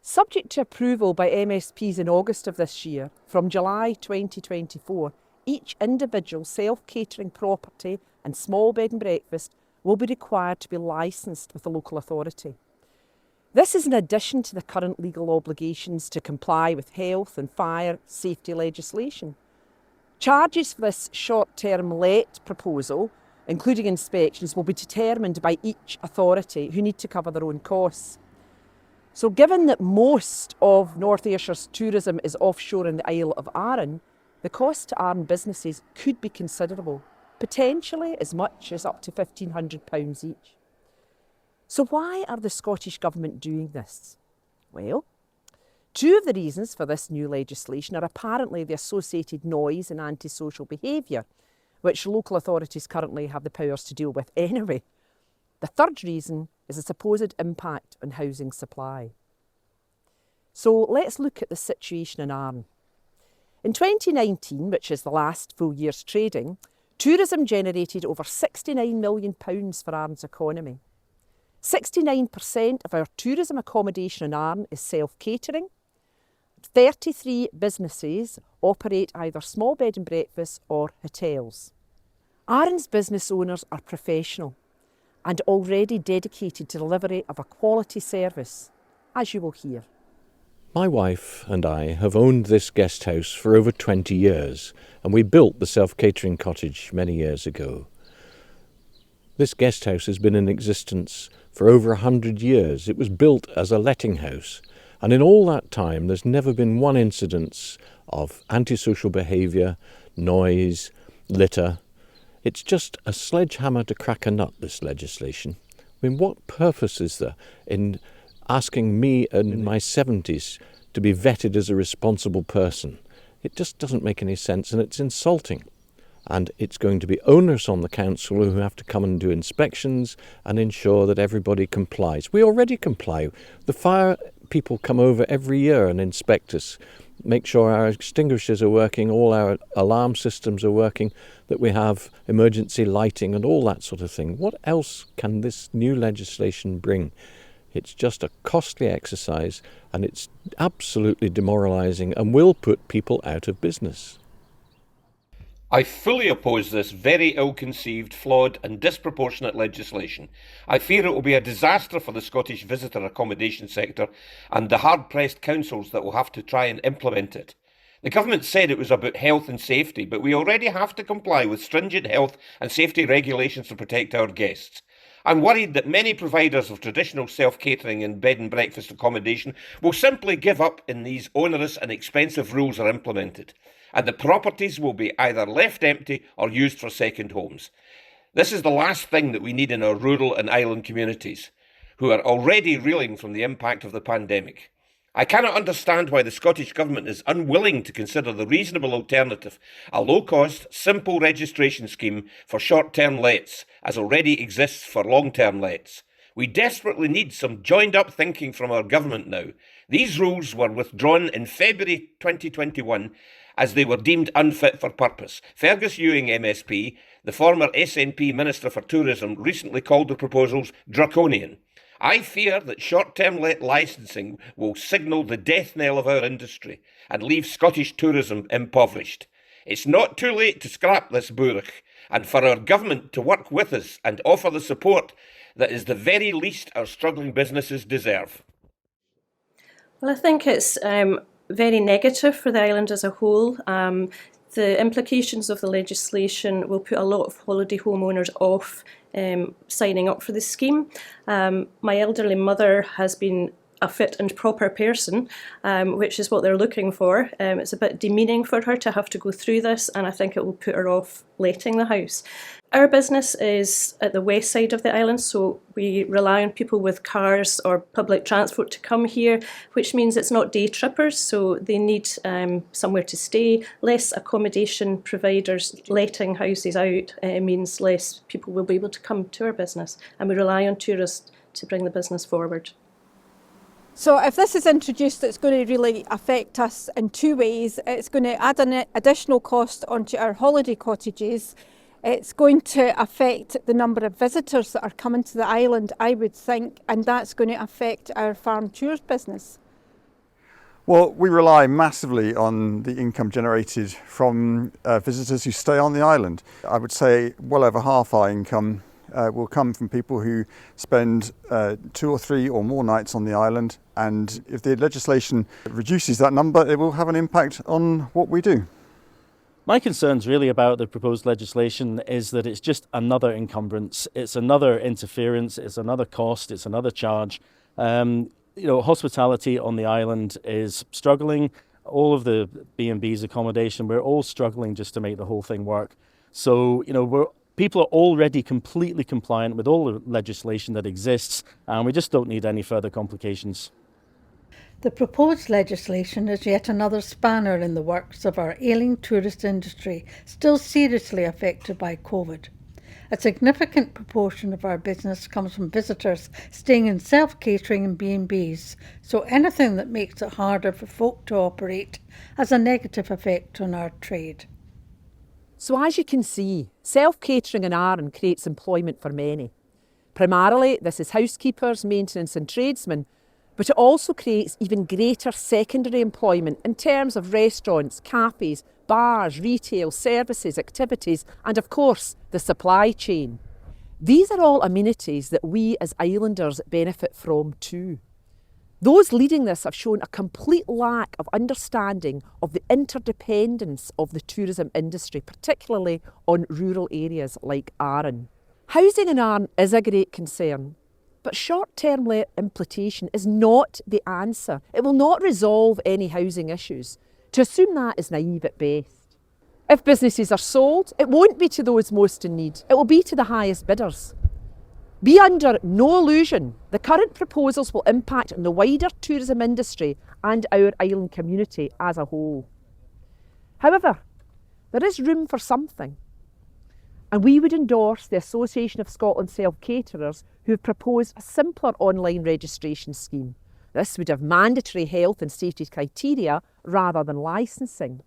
Subject to approval by MSPs in August of this year, from July 2024, each individual self-catering property and small bed and breakfast will be required to be licensed with the local authority. This is in addition to the current legal obligations to comply with health and fire safety legislation. Charges for this short-term let proposal, including inspections, will be determined by each authority, who need to cover their own costs. So given that most of North Ayrshire's tourism is offshore in the Isle of Arran, the cost to Arran businesses could be considerable, potentially as much as up to £1,500 each. So why are the Scottish Government doing this? Well, two of the reasons for this new legislation are apparently the associated noise and antisocial behaviour, which local authorities currently have the powers to deal with anyway. The third reason is the supposed impact on housing supply. So let's look at the situation in Arran. In 2019, which is the last full year's trading, tourism generated over £69 million for Arran's economy. 69% of our tourism accommodation in Arran is self-catering. 33 businesses operate either small bed and breakfast or hotels. Arran's business owners are professional and already dedicated to delivery of a quality service, as you will hear. My wife and I have owned this guest house for over 20 years, and we built the self-catering cottage many years ago. This guest house has been in existence for over 100 years. It was built as a letting house, and in all that time there's never been one incidence of antisocial behaviour, noise, litter. It's just a sledgehammer to crack a nut, this legislation. I mean, what purpose is there in asking me in my 70s to be vetted as a responsible person? It just doesn't make any sense, and it's insulting. And it's going to be onerous on the council, who have to come and do inspections and ensure that everybody complies. We already comply. The fire people come over every year and inspect us, make sure our extinguishers are working, all our alarm systems are working, that we have emergency lighting and all that sort of thing. What else can this new legislation bring? It's just a costly exercise, and it's absolutely demoralising and will put people out of business. I fully oppose this very ill-conceived, flawed and disproportionate legislation. I fear it will be a disaster for the Scottish visitor accommodation sector and the hard-pressed councils that will have to try and implement it. The government said it was about health and safety, but we already have to comply with stringent health and safety regulations to protect our guests. I'm worried that many providers of traditional self-catering and bed and breakfast accommodation will simply give up in these onerous and expensive rules are implemented, and the properties will be either left empty or used for second homes. This is the last thing that we need in our rural and island communities, who are already reeling from the impact of the pandemic. I cannot understand why the Scottish Government is unwilling to consider the reasonable alternative, a low-cost, simple registration scheme for short-term lets, as already exists for long-term lets. We desperately need some joined-up thinking from our government now. These rules were withdrawn in February 2021 as they were deemed unfit for purpose. Fergus Ewing MSP, the former SNP Minister for Tourism, recently called the proposals draconian. I fear that short-term let licensing will signal the death knell of our industry and leave Scottish tourism impoverished. It's not too late to scrap this bourach, and for our government to work with us and offer the support that is the very least our struggling businesses deserve. Well, I think it's very negative for the island as a whole. The implications of the legislation will put a lot of holiday homeowners off signing up for the scheme. My elderly mother has been a fit and proper person, which is what they're looking for. It's a bit demeaning for her to have to go through this, and I think it will put her off letting the house. Our business is at the west side of the island, so we rely on people with cars or public transport to come here, which means it's not day trippers, so they need somewhere to stay. Less accommodation providers letting houses out means less people will be able to come to our business, and we rely on tourists to bring the business forward. So if this is introduced, it's going to really affect us in two ways. It's going to add an additional cost onto our holiday cottages. It's going to affect the number of visitors that are coming to the island, I would think, and that's going to affect our farm tours business. Well, we rely massively on the income generated from visitors who stay on the island. I would say well over half our income will come from people who spend 2 or 3 or more nights on the island, and if the legislation reduces that number, it will have an impact on what we do. My concerns really about the proposed legislation is that it's just another encumbrance, it's another interference, it's another cost, it's another charge. Hospitality on the island is struggling. All of the B&B's accommodation, we're all struggling just to make the whole thing work. So, people are already completely compliant with all the legislation that exists, and we just don't need any further complications. The proposed legislation is yet another spanner in the works of our ailing tourist industry, still seriously affected by COVID. A significant proportion of our business comes from visitors staying in self-catering and B&Bs, so anything that makes it harder for folk to operate has a negative effect on our trade. So as you can see, self-catering in Arran creates employment for many. Primarily, this is housekeepers, maintenance and tradesmen, but it also creates even greater secondary employment in terms of restaurants, cafes, bars, retail, services, activities, and of course, the supply chain. These are all amenities that we as islanders benefit from too. Those leading this have shown a complete lack of understanding of the interdependence of the tourism industry, particularly on rural areas like Arran. Housing in Arran is a great concern, but short-term implementation is not the answer. It will not resolve any housing issues. To assume that is naive at best. If businesses are sold, it won't be to those most in need. It will be to the highest bidders. Be under no illusion, the current proposals will impact on the wider tourism industry and our island community as a whole. However, there is room for something. And we would endorse the Association of Scotland Self-Caterers who have proposed a simpler online registration scheme. This would have mandatory health and safety criteria rather than licensing.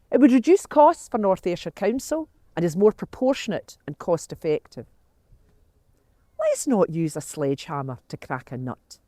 It would reduce costs for North Ayrshire Council and is more proportionate and cost effective. Let's not use a sledgehammer to crack a nut.